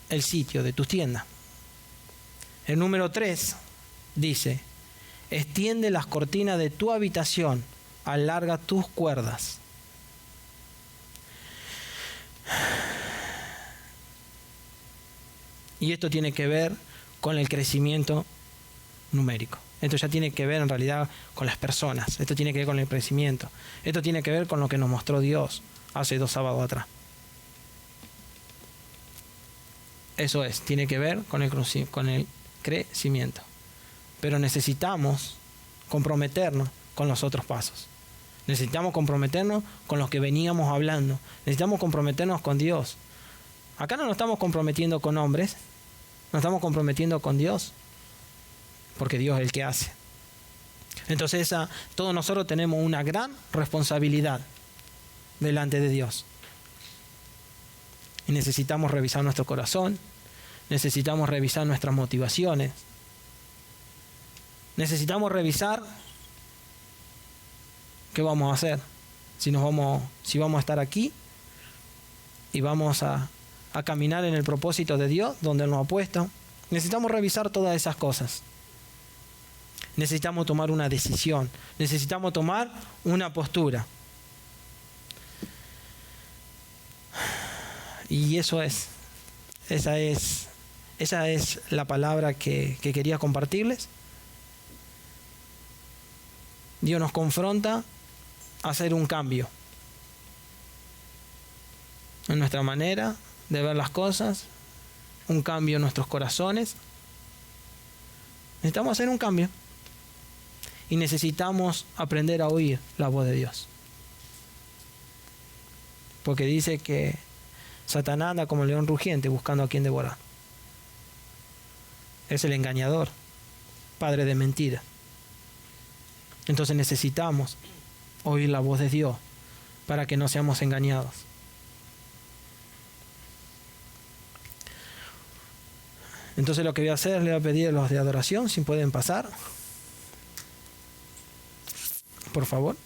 el sitio de tus tiendas. El número 3 dice, extiende las cortinas de tu habitación, alarga tus cuerdas. Y esto tiene que ver con el crecimiento numérico. Esto ya tiene que ver en realidad con las personas. Esto tiene que ver con el crecimiento. Esto tiene que ver con lo que nos mostró Dios hace 2 sábados atrás. Eso es, tiene que ver con el crecimiento. Pero necesitamos comprometernos con los otros pasos. Necesitamos comprometernos con los que veníamos hablando. Necesitamos comprometernos con Dios. Acá no nos estamos comprometiendo con hombres, nos estamos comprometiendo con Dios, porque Dios es el que hace. Entonces todos nosotros tenemos una gran responsabilidad delante de Dios. Y necesitamos revisar nuestro corazón, necesitamos revisar nuestras motivaciones, necesitamos revisar qué vamos a hacer, si vamos a estar aquí y vamos a caminar en el propósito de Dios, donde Él nos ha puesto. Necesitamos revisar todas esas cosas. Necesitamos tomar una decisión, necesitamos tomar una postura. Y esa es la palabra que quería compartirles. Dios nos confronta a hacer un cambio en nuestra manera de ver las cosas, un cambio en nuestros corazones. Necesitamos hacer un cambio y necesitamos aprender a oír la voz de Dios, porque dice que Satanás anda como león rugiente buscando a quien devorar. Es el engañador, padre de mentira. Entonces necesitamos oír la voz de Dios para que no seamos engañados. Entonces lo que voy a hacer, le voy a pedir a los de adoración si pueden pasar, por favor.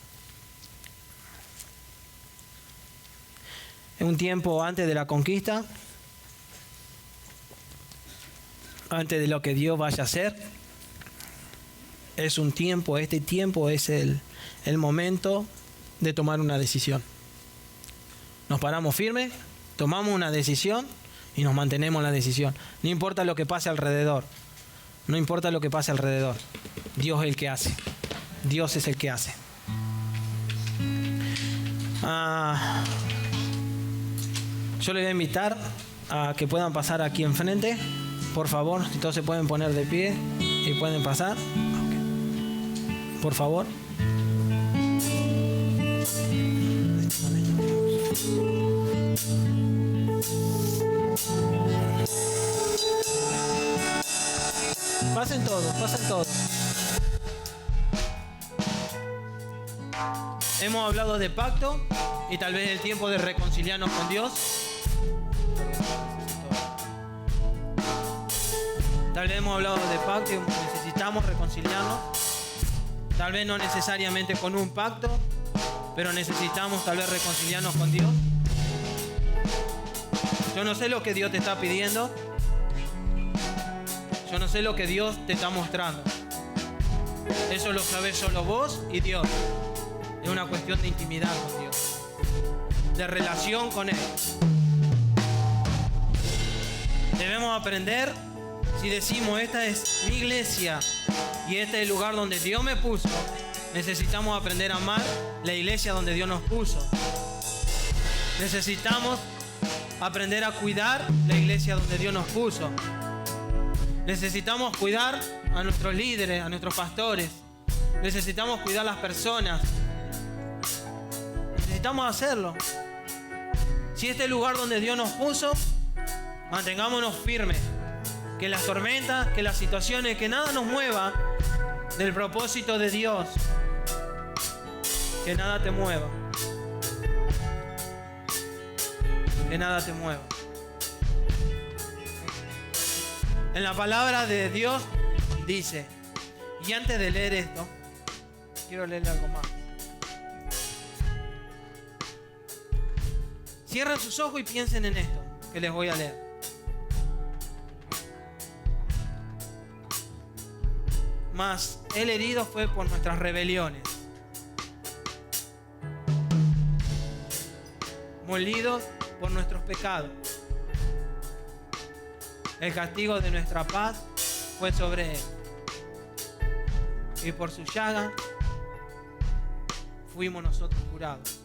En un tiempo antes de la conquista, antes de lo que Dios vaya a hacer, este tiempo es el momento de tomar una decisión. Nos paramos firmes, tomamos una decisión y nos mantenemos en la decisión. No importa lo que pase alrededor. No importa lo que pase alrededor. Dios es el que hace. Dios es el que hace. Yo les voy a invitar a que puedan pasar aquí enfrente. Por favor, si todos se pueden poner de pie y pueden pasar. Por favor. Pasen todos, pasen todos. Hemos hablado de pacto y tal vez el tiempo de reconciliarnos con Dios. Tal vez hemos hablado de pacto y necesitamos reconciliarnos. Tal vez no necesariamente con un pacto, pero necesitamos tal vez reconciliarnos con Dios. Yo no sé lo que Dios te está pidiendo. Yo no sé lo que Dios te está mostrando. Eso lo sabes solo vos y Dios. Es una cuestión de intimidad con Dios, de relación con Él. Debemos aprender, si decimos esta es mi iglesia y este es el lugar donde Dios me puso, necesitamos aprender a amar la iglesia donde Dios nos puso. Necesitamos aprender a cuidar la iglesia donde Dios nos puso. Necesitamos cuidar a nuestros líderes, a nuestros pastores. Necesitamos cuidar a las personas. Necesitamos hacerlo. Si este es el lugar donde Dios nos puso, mantengámonos firmes. Que las tormentas, que las situaciones, que nada nos mueva del propósito de Dios. Que nada te mueva. Que nada te mueva. En la palabra de Dios dice, y antes de leer esto, quiero leer algo más. Cierren sus ojos y piensen en esto que les voy a leer. Mas el herido fue por nuestras rebeliones, molido por nuestros pecados. El castigo de nuestra paz fue sobre él. y por su llaga fuimos nosotros curados.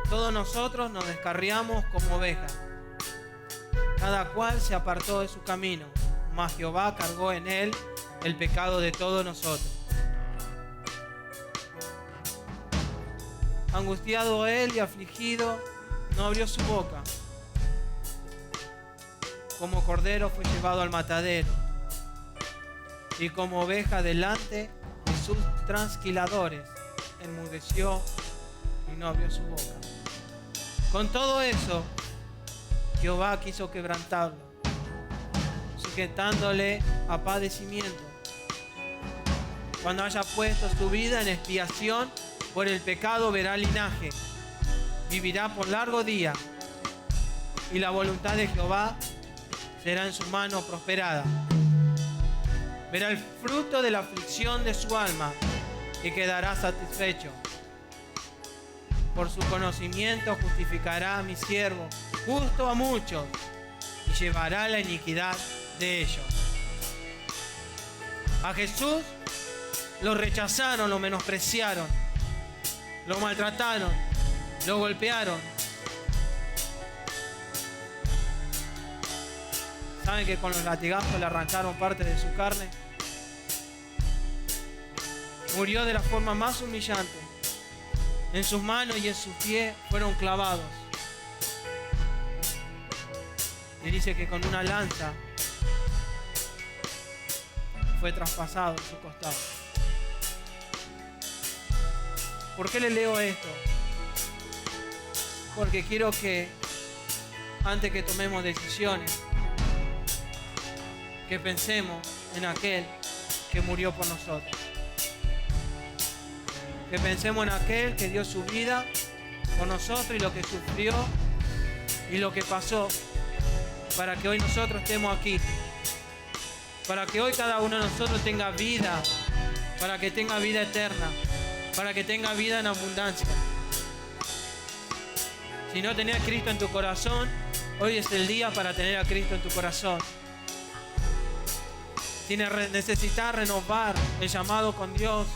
Todos nosotros nos descarriamos como ovejas. Cada cual se apartó de su camino, mas Jehová cargó en él el pecado de todos nosotros. Angustiado él y afligido, no abrió su boca. Como cordero fue llevado al matadero, y como oveja delante de sus trasquiladores, enmudeció y no abrió su boca. Con todo eso, Jehová quiso quebrantarlo, sujetándole a padecimiento, cuando haya puesto su vida en expiación por el pecado, verá linaje, vivirá por largo día, y la voluntad de Jehová será en su mano prosperada. Verá el fruto de la aflicción de su alma y quedará satisfecho. Por su conocimiento justificará a mi siervo, justo a muchos, y llevará la iniquidad de ellos. A Jesús lo rechazaron, lo menospreciaron, lo maltrataron, lo golpearon. ¿Saben que con los latigazos le arrancaron parte de su carne? Murió de la forma más humillante. En sus manos y en sus pies fueron clavados. Y dice que con una lanza fue traspasado en su costado. ¿Por qué le leo esto? Porque quiero que antes que tomemos decisiones, que pensemos en aquel que murió por nosotros. Que pensemos en aquel que dio su vida por nosotros y lo que sufrió y lo que pasó para que hoy nosotros estemos aquí. Para que hoy cada uno de nosotros tenga vida, para que tenga vida eterna, para que tenga vida en abundancia. Si no tenés a Cristo en tu corazón, hoy es el día para tener a Cristo en tu corazón. Si necesitas renovar el llamado con Dios,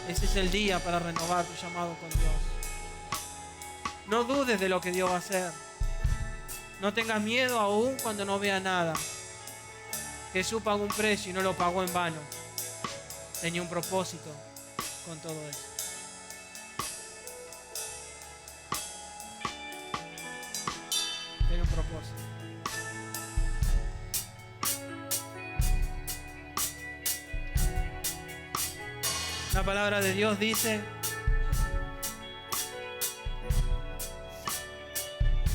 ese es el día para renovar tu llamado con Dios. No dudes de lo que Dios va a hacer. No tengas miedo aún cuando no veas nada. Jesús pagó un precio y no lo pagó en vano. Tenía un propósito con todo eso. Tenía un propósito. La palabra de Dios dice: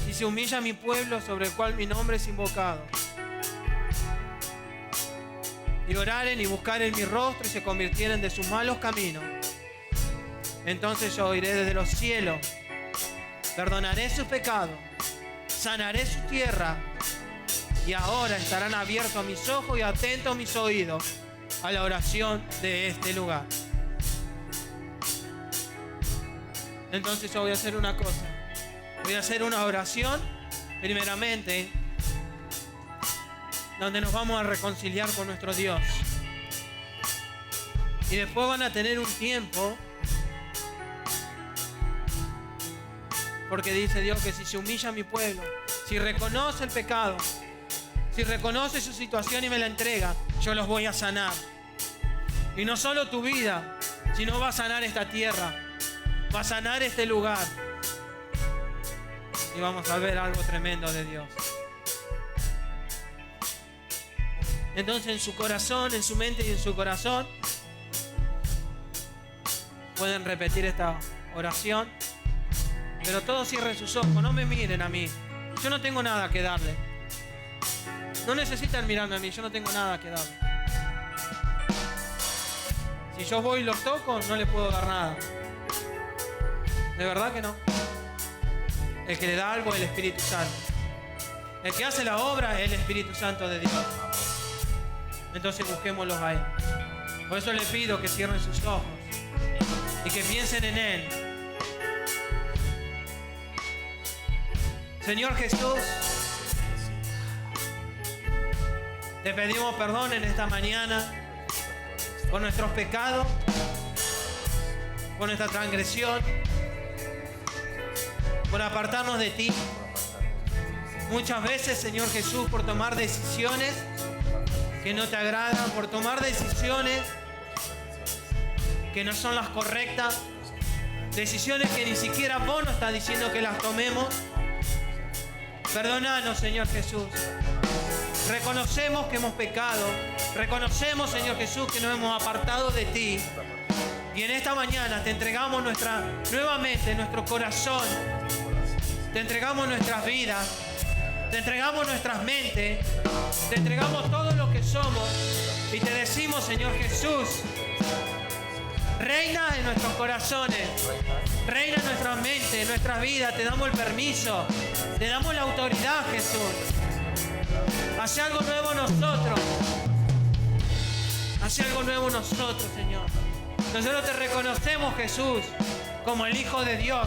si se humilla mi pueblo sobre el cual mi nombre es invocado, y oraren y buscaren mi rostro y se convirtieren de sus malos caminos, entonces yo oiré desde los cielos, perdonaré sus pecados, sanaré su tierra, y ahora estarán abiertos mis ojos y atentos mis oídos a la oración de este lugar. Entonces yo voy a hacer una cosa. Voy a hacer una oración, primeramente, donde nos vamos a reconciliar con nuestro Dios. Y después van a tener un tiempo, porque dice Dios que si se humilla mi pueblo, si reconoce el pecado, si reconoce su situación y me la entrega, yo los voy a sanar. Y no solo tu vida, sino va a sanar esta tierra, va a sanar este lugar. Y vamos a ver algo tremendo de Dios. Entonces en su corazón, en su mente y en su corazón, pueden repetir esta oración. Pero todos cierren sus ojos, no me miren a mí. Yo no tengo nada que darle. No necesitan mirarme a mí, yo no tengo nada que darle. Si yo voy y los toco, no les puedo dar nada. De verdad que no. El que le da algo es el Espíritu Santo. El que hace la obra es el Espíritu Santo de Dios. Entonces busquémoslos a Él. Por eso le pido que cierren sus ojos y que piensen en Él. Señor Jesús, Te pedimos perdón en esta mañana por nuestros pecados, por nuestra transgresión, por apartarnos de ti. Muchas veces, Señor Jesús, por tomar decisiones que no te agradan, por tomar decisiones que no son las correctas, decisiones que ni siquiera vos nos estás diciendo que las tomemos. Perdónanos, Señor Jesús. Reconocemos que hemos pecado. Reconocemos, Señor Jesús, que nos hemos apartado de ti. Y en esta mañana te entregamos nuevamente nuestro corazón. Te entregamos nuestras vidas. Te entregamos nuestras mentes. Te entregamos todo lo que somos. Y te decimos, Señor Jesús, reina en nuestros corazones. Reina en nuestras mentes, en nuestras vidas. Te damos el permiso. Te damos la autoridad, Jesús. Hace algo nuevo en nosotros. Hace algo nuevo en nosotros, Señor. Nosotros te reconocemos, Jesús, como el Hijo de Dios.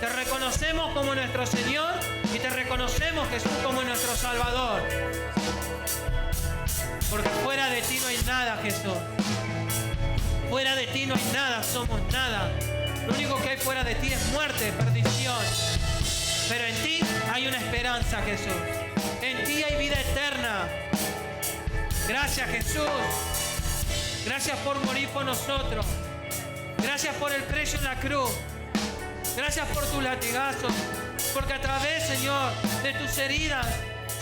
Te reconocemos como nuestro Señor y te reconocemos, Jesús, como nuestro Salvador. Porque fuera de ti no hay nada, Jesús. Fuera de ti no hay nada, somos nada. Lo único que hay fuera de ti es muerte, perdición. Pero en ti hay una esperanza, Jesús. En ti hay vida eterna. Gracias, Jesús. Gracias por morir por nosotros. Gracias por el precio en la cruz. Gracias por tus latigazos. Porque a través, Señor, de tus heridas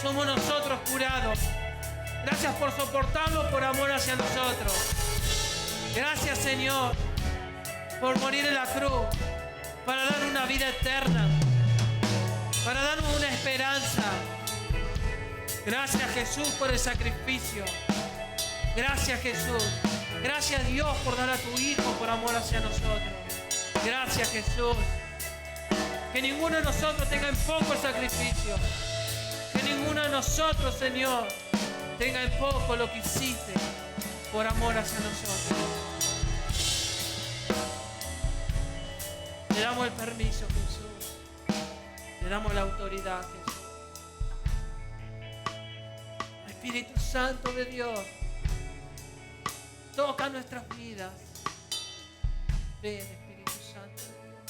somos nosotros curados. Gracias por soportarlo por amor hacia nosotros. Gracias, Señor, por morir en la cruz para dar una vida eterna, para darnos una esperanza. Gracias, Jesús, por el sacrificio. Gracias, Jesús. Gracias, Dios, por dar a tu Hijo por amor hacia nosotros. Gracias, Jesús. Que ninguno de nosotros tenga en poco el sacrificio. Que ninguno de nosotros, Señor, tenga en poco lo que hiciste por amor hacia nosotros. Te damos el permiso, Jesús. Te damos la autoridad, Jesús. Espíritu Santo de Dios, toca nuestras vidas. Ven, Espíritu Santo de Dios.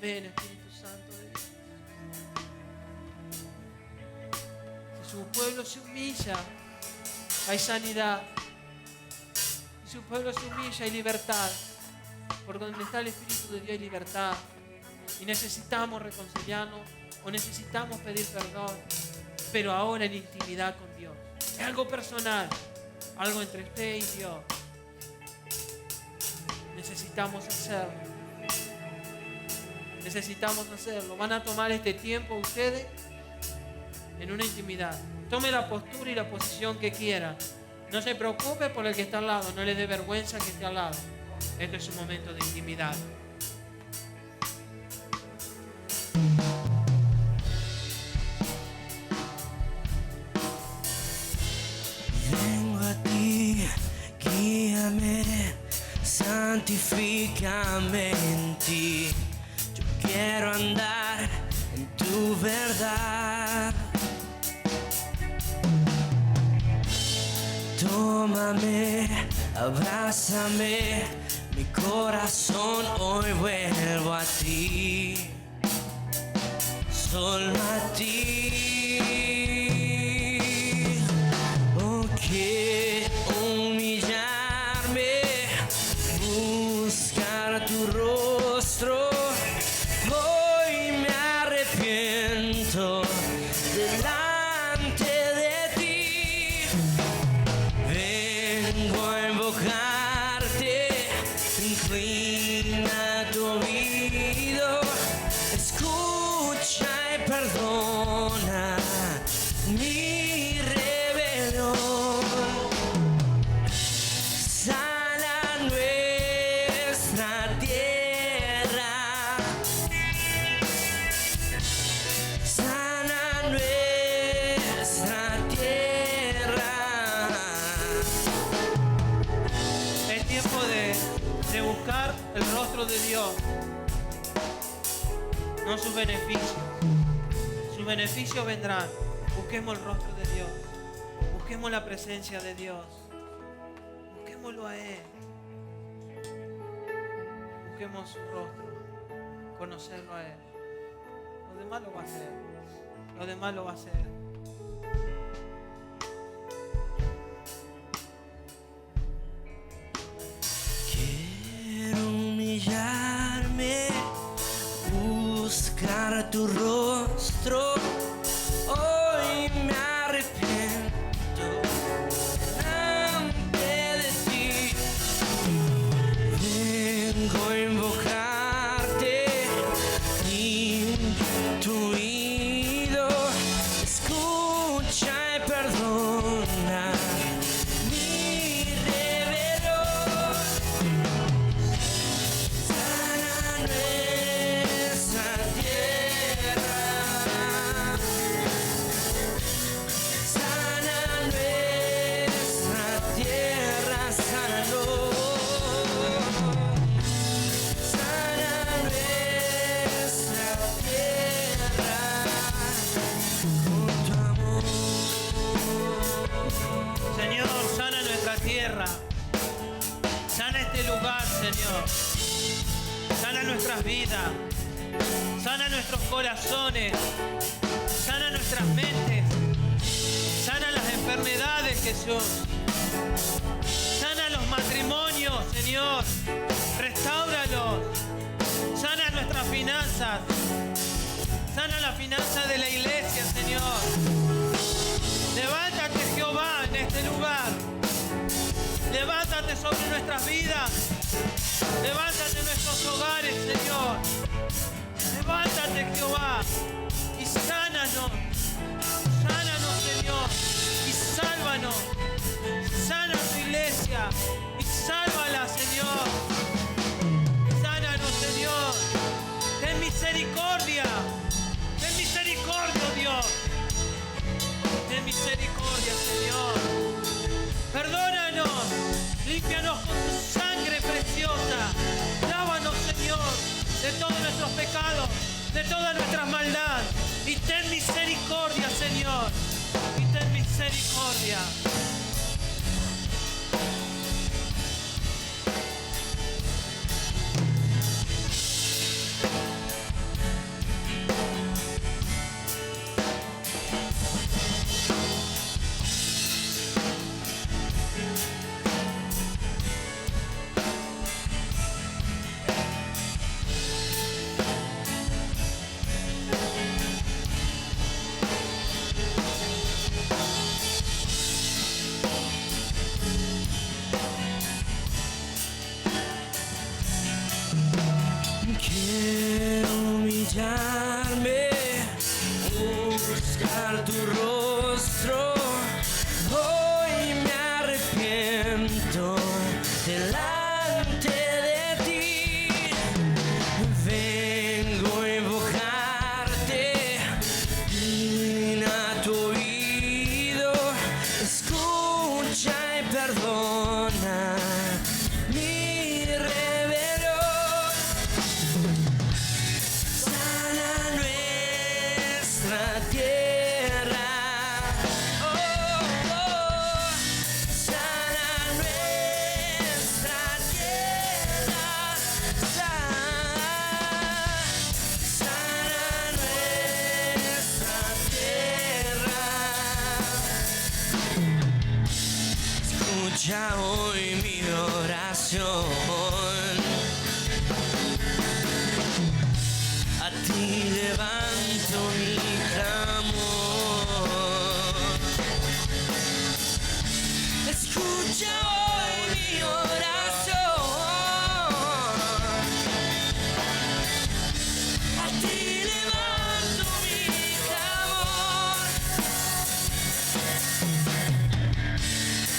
Ven, Espíritu Santo de Dios. Si su pueblo se humilla, hay sanidad. Si su pueblo se humilla, hay libertad. Por donde está el Espíritu de Dios hay libertad. Y necesitamos reconciliarnos o necesitamos pedir perdón. Pero ahora en intimidad con Dios. Es algo personal. Algo entre usted y Dios. Necesitamos hacerlo. Necesitamos hacerlo. Van a tomar este tiempo ustedes en una intimidad. Tome la postura y la posición que quieran. No se preocupe por el que está al lado. No le dé vergüenza que esté al lado. Este es un momento de intimidad. Vengo a ti, guíame, santifícame en ti. Yo quiero andar en tu verdad. Tómame, abrázame, mi corazón hoy vuelvo a ti, solo a ti. Oh, quiero humillarme, buscar tu rostro. Hoy me arrepiento delante de ti. Vengo a invocarte, inclina tu oído, escucha y perdona mi rebelión. Sana nuestra tierra, sana nuestra tierra. Es tiempo de buscar el rostro de Dios. No sus beneficios. Sus beneficios vendrán. Busquemos el rostro de Dios. Busquemos la presencia de Dios. Busquémoslo a Él. Busquemos su rostro. Conocerlo a Él. Lo demás lo va a hacer. Lo demás lo va a hacer. Quiero humillarme, buscar tu rostro. Hoy me arrepiento delante de ti. Vengo a invocarte, limpia tu oído, escucha y perdona mi rebelión. Sana nuestra tierra, sana nuestra tierra, sánalo. Sana nuestra tierra con tu amor. Señor, sana nuestra tierra. Sana este lugar, Señor. Sana nuestras vidas. Sana nuestros corazones. Sana nuestras mentes. Sana las enfermedades, Jesús. Sana los matrimonios, Señor. Restáuralos. Sana nuestras finanzas. Sana la finanza de la iglesia, Señor. Levántate, Jehová, en este lugar. Levántate sobre nuestras vidas. Levántate en nuestros hogares, Señor. Levántate, Jehová, y sánanos. Sánanos, Señor, y sálvanos. Sana tu iglesia y sálvala, Señor. Sánanos, Señor. Ten misericordia. Ten misericordia, Dios. Ten misericordia, Señor. Perdónanos. Límpianos con tu sangre preciosa. Lávanos, Señor, de todos nuestros pecados, de toda nuestra maldad. Y ten misericordia, Señor. Y ten misericordia. Quiero humillarme, buscar tu rostro. Hoy me arrepiento delante de ti. Vengo a invocarte, inclina tu oído, escucha y perdona mi rebelión. Sana nuestra tierra, oh, oh. Sana nuestra tierra, sana nuestra tierra. Escucha hoy mi oración. A ti levanto mi clamor. Escucha hoy mi oración. A ti levanto mi clamor.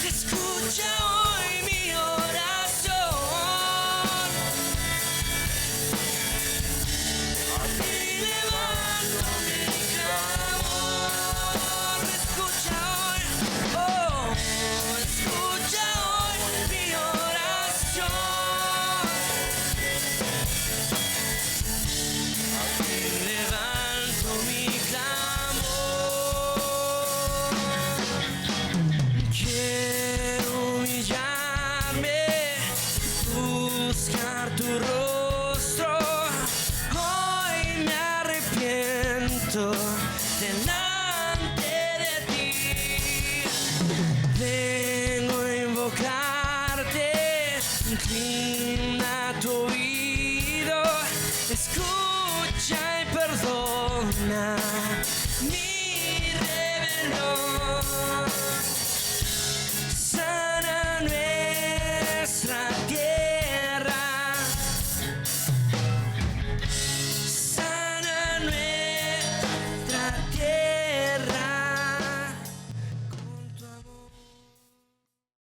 Escucha hoy mi oración. A ti levanto mi clamor. quieto delante de ti. Vengo a invocarte, inclina tu oído, escucha y perdona.